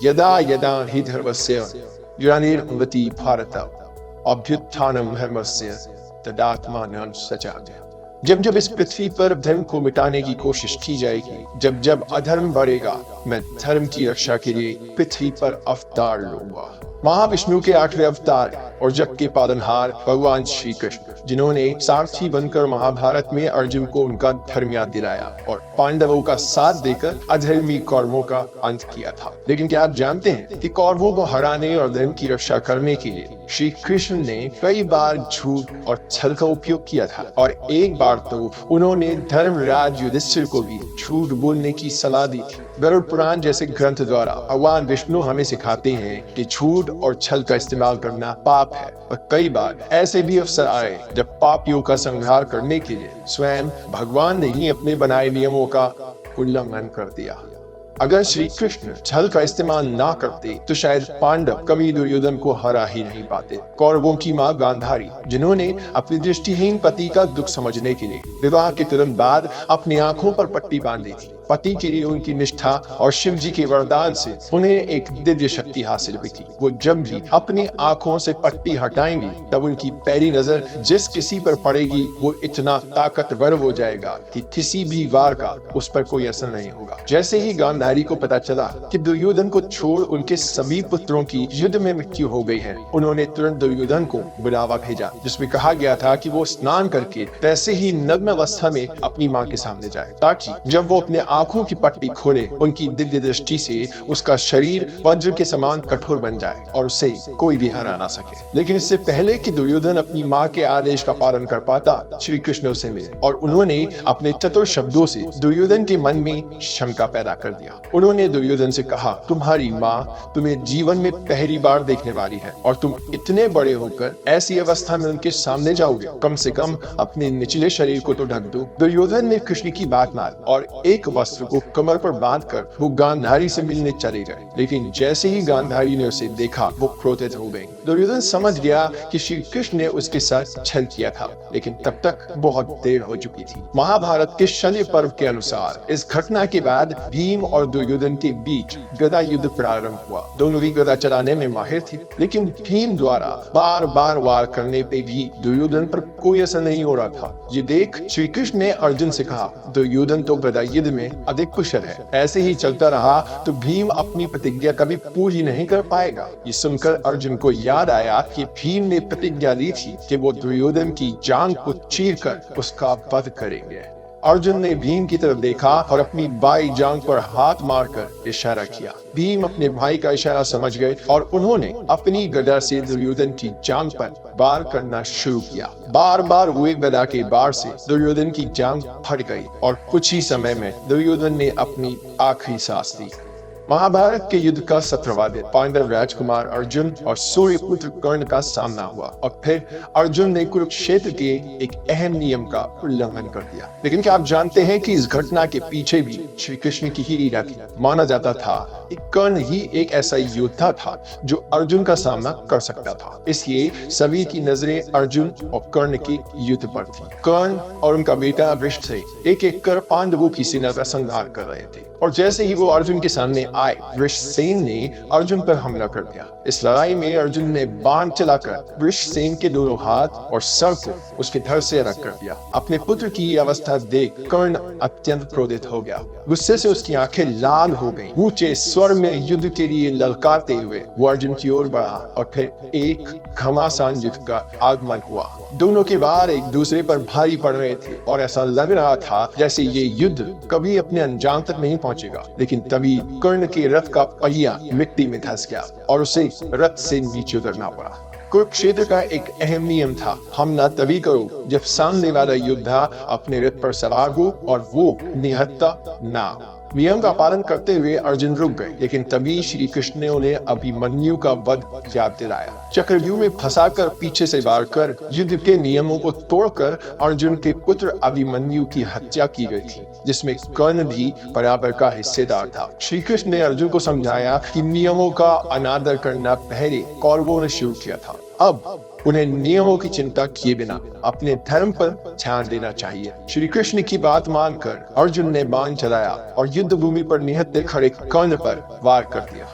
यदा यदा हि धर्मस्य ग्लानिर्भवति भारत अभ्युत्थानं धर्मस्य तदात्मानं सृजाम्यहम्। जब जब इस पृथ्वी पर धर्म को मिटाने की कोशिश की जाएगी, जब जब अधर्म बढ़ेगा, मैं धर्म की रक्षा के लिए पृथ्वी पर अवतार लूंगा। महाविष्णु के 8वें अवतार और जग के पालनहार भगवान श्री कृष्ण, जिन्होंने सारथी बनकर महाभारत में अर्जुन को उनका धर्म याद दिलाया और पांडवों का साथ देकर अधर्मी कौरवों का अंत किया था। लेकिन क्या आप जानते हैं कि कौरवों को हराने और धर्म की रक्षा करने के लिए श्री कृष्ण ने कई बार झूठ और छल का उपयोग किया था, और एक बार तो उन्होंने धर्मराज युधिष्ठिर को भी झूठ बोलने की सलाह दी थी। गरुड़ पुराण जैसे ग्रंथ द्वारा भगवान विष्णु हमें सिखाते हैं कि झूठ और छल का इस्तेमाल करना पाप है, और कई बार ऐसे भी अवसर आए जब पापियों का संहार करने के लिए स्वयं भगवान ने ही अपने बनाए नियमों का उल्लंघन कर दिया। अगर श्री कृष्ण छल का इस्तेमाल ना करते तो शायद पांडव कभी दुर्योधन को हरा ही नहीं पाते। कौरवों की मां गांधारी, जिन्होंने अपने दृष्टिहीन पति का दुख समझने के लिए विवाह के तुरंत बाद अपनी आंखों पर पट्टी बांधी थी। पति के लिए उनकी निष्ठा और शिव जी के वरदान से उन्हें एक दिव्य शक्ति हासिल हुई थी। वो जब भी अपनी आंखों से पट्टी हटाएंगी, तब उनकी पहली नजर जिस किसी पर पड़ेगी वो इतना ताकतवर हो जाएगा कि किसी भी वार का उस पर कोई असर नहीं होगा। जैसे ही गांधारी को पता चला कि दुर्योधन को छोड़ उनके सभी पुत्रों की युद्ध में मृत्यु हो गई है, उन्होंने तुरंत दुर्योधन को बुलावा भेजा, जिसमें कहा गया था कि वो स्नान करके वैसे ही नग्न अवस्था में अपनी मां के सामने जाए, ताकि जब वो अपने आंखों की पट्टी खोले, उनकी दिव्य दृष्टि से उसका शरीर वज्र के समान कठोर बन जाए और उसे कोई भी हरा ना सके। लेकिन इससे पहले कि दुर्योधन अपनी मां के आदेश का पालन कर पाता, श्री कृष्ण उसे मिले और उन्होंने अपने चतुर शब्दों से दुर्योधन के मन में शंका पैदा कर दिया। उन्होंने दुर्योधन से कहा, तुम्हारी मां तुम्हें जीवन में पहली बार देखने वाली है और तुम इतने बड़े होकर ऐसी अवस्था में उनके सामने जाओगे, कम से कम अपने निचले शरीर को तो ढक दो। दुर्योधन ने कृष्ण की बात मान और एक वस्त्र को कमर पर बांधकर वो गांधारी से मिलने चले गए। लेकिन जैसे ही गांधारी ने उसे देखा, वो क्रोधित हो गई। दुर्योधन समझ गया कि श्री कृष्ण ने उसके साथ छल किया था, लेकिन तब तक बहुत देर हो चुकी थी। महाभारत के शल्य पर्व के अनुसार इस घटना के बाद भीम और दुर्योधन के बीच गदा युद्ध प्रारंभ हुआ। दोनों ही गदा चलाने में माहिर थे, लेकिन भीम द्वारा बार बार वार करने पे भी दुर्योधन पर कोई असर नहीं हो रहा था। ये देख श्री कृष्ण ने अर्जुन से कहा, दुर्योधन तो गदा युद्ध में अधिक कुशल है। ऐसे ही चलता रहा तो भीम अपनी प्रतिज्ञा कभी पूरी नहीं कर पाएगा। ये सुनकर अर्जुन को याद आया कि भीम ने प्रतिज्ञा ली थी कि वो दुर्योधन की जांघ को चीरकर उसका वध करेंगे। अर्जुन ने भीम की तरफ देखा और अपनी बाई जांघ पर हाथ मारकर इशारा किया। भीम अपने भाई का इशारा समझ गए और उन्होंने अपनी गदा से दुर्योधन की जांघ पर वार करना शुरू किया। बार बार हुए गदा के वार से दुर्योधन की जांघ फट गई और कुछ ही समय में दुर्योधन ने अपनी आखिरी सांस ली। महाभारत के युद्ध का 17वां दिन पांडव राजकुमार अर्जुन और सूर्यपुत्र कर्ण का सामना हुआ और फिर अर्जुन ने कुरुक्षेत्र के एक अहम नियम का उल्लंघन कर दिया। लेकिन क्या आप जानते हैं कि इस घटना के पीछे भी श्री कृष्ण की ही लीला थी। माना जाता था कि कर्ण ही एक ऐसा योद्धा था जो अर्जुन का सामना कर सकता था, इसलिए सभी की नजरें अर्जुन और कर्ण के युद्ध पर थी। कर्ण और उनका बेटा वृषसेन एक एक कर पांडवों की सेना का संहार कर रहे थे, और जैसे ही वो अर्जुन के सामने आए, वृषसेन ने अर्जुन पर हमला कर दिया। इस लड़ाई में अर्जुन ने बाण चलाकर वृषसेन के दोनों हाथ और सर को उसके धड़ से अलग कर दिया। अपने पुत्र की अवस्था देख कर्ण अत्यंत क्रोधित हो गया। गुस्से से उसकी आंखें लाल हो गईं। ऊंचे स्वर में युद्ध के लिए ललकारते हुए वो अर्जुन की ओर बढ़ा और फिर एक घमासान युद्ध का आगमन हुआ। दोनों के वार एक दूसरे पर भारी पड़ रहे थे और ऐसा लग रहा था जैसे ये युद्ध कभी अपने अंजाम तक नहीं पहुंचेगा। लेकिन तभी कर्ण के रथ का पहिया मिट्टी में धंस गया और उसे रथ से नीचे उतरना पड़ा। कुरुक्षेत्र का एक अहम नियम था, हमला तभी करो जब सामने वाला योद्धा अपने रथ पर सवार हो और वो निहत्था ना हो। नियम का पालन करते हुए अर्जुन रुक गए, लेकिन तभी श्री कृष्ण ने उन्हें अभिमन्यु का वध याद दिलाया। चक्रव्यूह में फंसाकर पीछे से वार कर युद्ध के नियमों को तोड़कर अर्जुन के पुत्र अभिमन्यु की हत्या की गई थी, जिसमें कर्ण भी बराबर का हिस्सेदार था। श्री कृष्ण ने अर्जुन को समझाया कि नियमों का अनादर करना पहले कौरवों ने शुरू किया था, अब उन्हें नियमों की चिंता किए बिना अपने धर्म पर ध्यान देना चाहिए। श्री कृष्ण की बात मानकर अर्जुन ने बाण चलाया और युद्ध भूमि पर निहत्थे खड़े कर्ण पर वार कर दिया।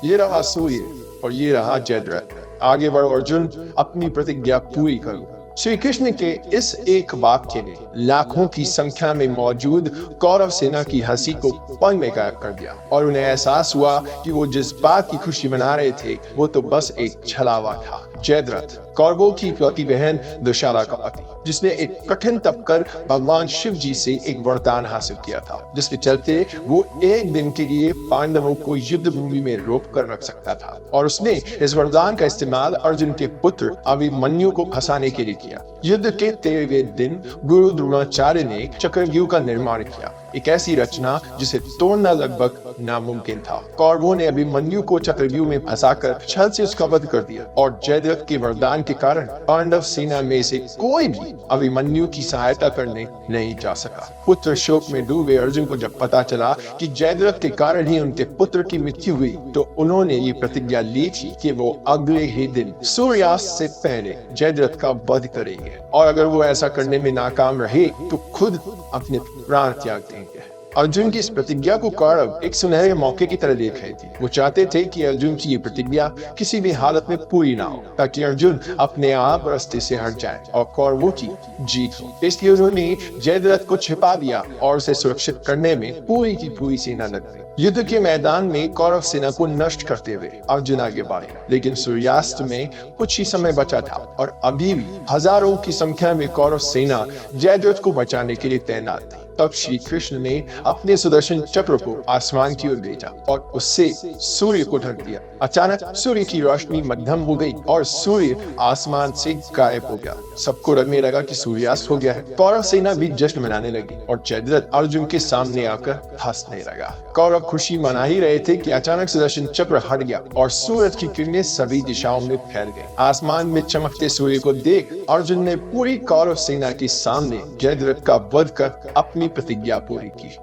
ये रहा सूर्य और ये रहा जयद्रथ, आगे बढ़ो अर्जुन, अपनी प्रतिज्ञा पूरी करो। श्री कृष्ण के इस एक वाक्य ने लाखों की संख्या में मौजूद कौरव सेना की हंसी को पल में गायब कर दिया और उन्हें एहसास हुआ कि वो जिस बात की खुशी मना रहे थे वो तो बस एक छलावा था। जयद्रथ कौरवों की इकलौती बहन दुशाला का पति, जिसने एक कठिन तप कर भगवान शिव जी से एक वरदान हासिल किया था, जिसके चलते वो एक दिन के लिए पांडवों को युद्ध भूमि में रोक कर रख सकता था। और उसने इस वरदान का इस्तेमाल अर्जुन के पुत्र अभिमन्यु को फंसाने के लिए किया। युद्ध के 13वें दिन गुरु द्रोणाचार्य ने चक्रव्यूह का निर्माण किया, एक ऐसी रचना जिसे तोड़ना लगभग नामुमकिन था। कौरवों ने अभिमन्यु को चक्रव्यूह में फंसाकर छल से उसका वध कर दिया और जयद्रथ के वरदान के कारण पांडव सेना में से कोई भी अभिमन्यु की सहायता करने नहीं जा सका। पुत्र शोक में डूबे अर्जुन को जब पता चला कि जयद्रथ के कारण ही उनके पुत्र की मृत्यु हुई तो उन्होंने ये प्रतिज्ञा ली थी कि वो अगले ही दिन सूर्यास्त से पहले जयद्रथ का वध करेंगे और अगर वो ऐसा करने में नाकाम रहे तो खुद अपने प्राण त्याग देंगे। अर्जुन की इस प्रतिज्ञा को कौरव एक सुनहरे मौके की तरह देख रहे थे। वो चाहते थे कि अर्जुन की ये प्रतिज्ञा किसी भी हालत में पूरी ना हो, ताकि अर्जुन अपने आप रास्ते से हट जाए और कौरवों की जीत हो। इसलिए उन्होंने जयद्रथ को छिपा दिया और उसे सुरक्षित करने में पूरी की पूरी सेना लग गई। युद्ध के मैदान में कौरव सेना को नष्ट करते हुए अर्जुन आगे बढ़े, लेकिन सूर्यास्त में कुछ ही समय बचा था और अभी भी हजारों की संख्या में कौरव सेना जयद्रथ को बचाने के लिए तैनात थी। तब श्री कृष्ण ने अपने सुदर्शन चक्र को आसमान की ओर भेजा और उससे सूर्य को ढक दिया। अचानक सूर्य की रोशनी मध्यम हो गई और सूर्य आसमान से गायब हो गया। सबको लगने लगा कि सूर्यास्त हो गया है। कौरव सेना भी जश्न मनाने लगी और जयद्रथ अर्जुन के सामने आकर हंसने लगा। कौरव खुशी मना ही रहे थे कि अचानक सुदर्शन चक्र हट गया और सूरज की किरणें सभी दिशाओं में फैल गई। आसमान में चमकते सूर्य को देख अर्जुन ने पूरी कौरव सेना के सामने जयद्रथ का वध कर अपनी प्रतिज्ञा पूरी की।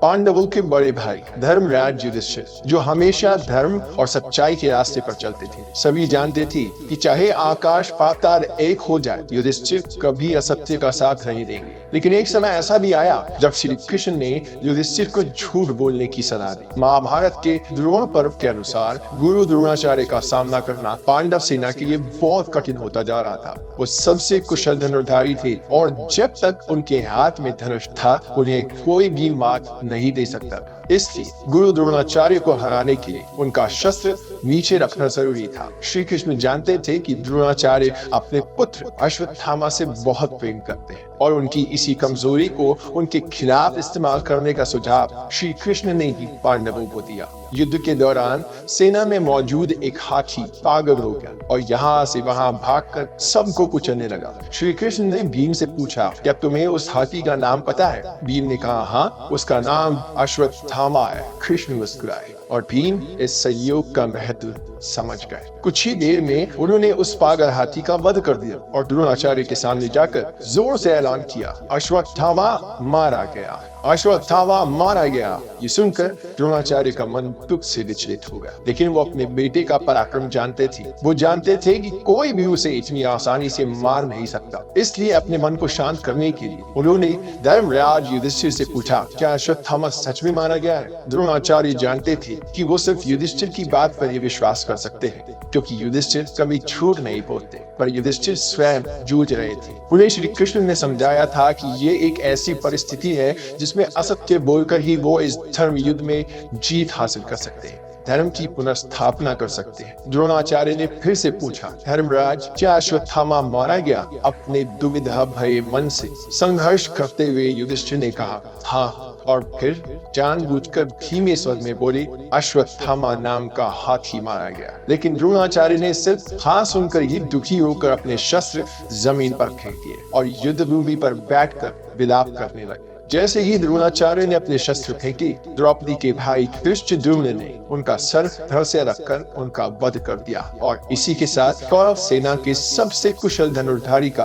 पांडवों के बड़े भाई धर्मराज युधिष्ठिर, जो हमेशा धर्म और सच्चाई के रास्ते पर चलते थे, सभी जानते थे कि चाहे आकाश पाताल एक हो जाए, युधिष्ठिर कभी असत्य का साथ नहीं देंगे। लेकिन एक समय ऐसा भी आया जब श्री कृष्ण ने युधिष्ठिर को झूठ बोलने की सलाह दी। महाभारत के द्रोण पर्व के अनुसार गुरु द्रोणाचार्य का सामना करना पांडव सेना के लिए बहुत कठिन होता जा रहा था। वो सबसे कुशल धनुर्धारी थे और जब तक उनके हाथ में धनुष था उन्हें कोई भी मात नहीं दे सकता। इसलिए गुरु द्रोणाचार्य को हराने के लिए उनका शस्त्र नीचे रखना जरूरी था। श्री कृष्ण जानते थे कि द्रोणाचार्य अपने पुत्र अश्वत्थामा से बहुत प्रेम करते हैं और उनकी इसी कमजोरी को उनके खिलाफ इस्तेमाल करने का सुझाव श्री कृष्ण ने ही पांडवों को दिया। युद्ध के दौरान सेना में मौजूद एक हाथी पागल हो गया और यहाँ से वहां भागकर सबको कुचलने लगा। श्री कृष्ण ने भीम से पूछा, क्या तुम्हें उस हाथी का नाम पता है? भीम ने कहा, हाँ, उसका नाम अश्वत्थामा है। कृष्ण मुस्कुराए और भीम इस संयोग का महत्व समझ गए। कुछ ही देर में उन्होंने उस पागल हाथी का वध कर दिया और द्रोणाचार्य के सामने जाकर जोर से ऐलान किया, अश्वत्थामा मारा गया, अश्वत्थामा मारा गया। ये सुनकर द्रोणाचार्य का मन दुख से विचलित हो गया, लेकिन वो अपने बेटे का पराक्रम जानते थे। वो जानते थे कि कोई भी उसे इतनी आसानी से मार नहीं सकता। इसलिए अपने मन को शांत करने के लिए उन्होंने धर्मराज युधिष्ठिर से पूछा, क्या अश्वत्थामा सच में मारा गया है? द्रोणाचार्य जानते थे कि वो सिर्फ युधिष्ठिर की बात पर ही विश्वास कर सकते हैं, क्योंकि युधिष्ठिर कभी झूठ नहीं बोलते। पर युधिष्ठिर स्वयं जूझ रहे थे। उन्हें श्री कृष्ण ने समझाया था कि ये एक ऐसी परिस्थिति है जिसमें असत्य बोलकर ही वो इस धर्म युद्ध में जीत हासिल कर सकते हैं, धर्म की पुनर्स्थापना कर सकते हैं। द्रोणाचार्य ने फिर से पूछा, धर्मराज, क्या अश्वत्थामा मारा गया? अपने दुविधा भरे मन से संघर्ष करते हुए युधिष्ठिर ने कहा, हाँ, और फिर जानबूझकर धीमे स्वर में बोले, अश्वत्थामा नाम का हाथी मारा गया। लेकिन द्रोणाचार्य ने सिर्फ हाँ सुनकर ही दुखी होकर अपने शस्त्र जमीन पर फेंक दिए और युद्ध भूमि पर बैठकर विलाप करने लगे। जैसे ही द्रोणाचार्य ने अपने शस्त्र फेंके, द्रौपदी के भाई धृष्टद्युम्न ने उनका सर धड़ से रखकर उनका वध कर दिया और इसी के साथ कौरव सेना के सबसे कुशल धनुर्धारी का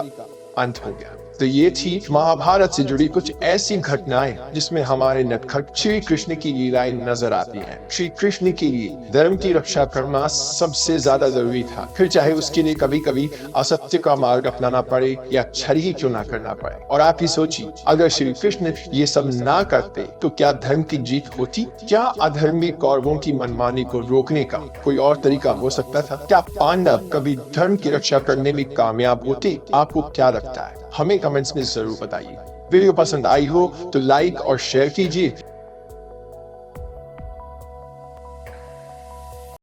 अंत हो गया। तो ये थी महाभारत से जुड़ी कुछ ऐसी घटनाएं जिसमें हमारे नटखट श्री कृष्ण की लीलाएं नजर आती हैं। श्री कृष्ण के लिए धर्म की रक्षा करना सबसे ज्यादा जरूरी था, फिर चाहे उसके लिए कभी कभी असत्य का मार्ग अपनाना पड़े या छल ही क्यों ना करना पड़े। और आप ही सोचिए, अगर श्री कृष्ण ये सब ना करते तो क्या धर्म की जीत होती? क्या अधर्मी कौरवों की मनमानी को रोकने का कोई और तरीका हो सकता था? क्या पांडव कभी धर्म की रक्षा करने में कामयाब होते? आपको क्या लगता है? हमें कमेंट्स में जरूर बताइए। वीडियो पसंद आई हो तो लाइक और शेयर कीजिए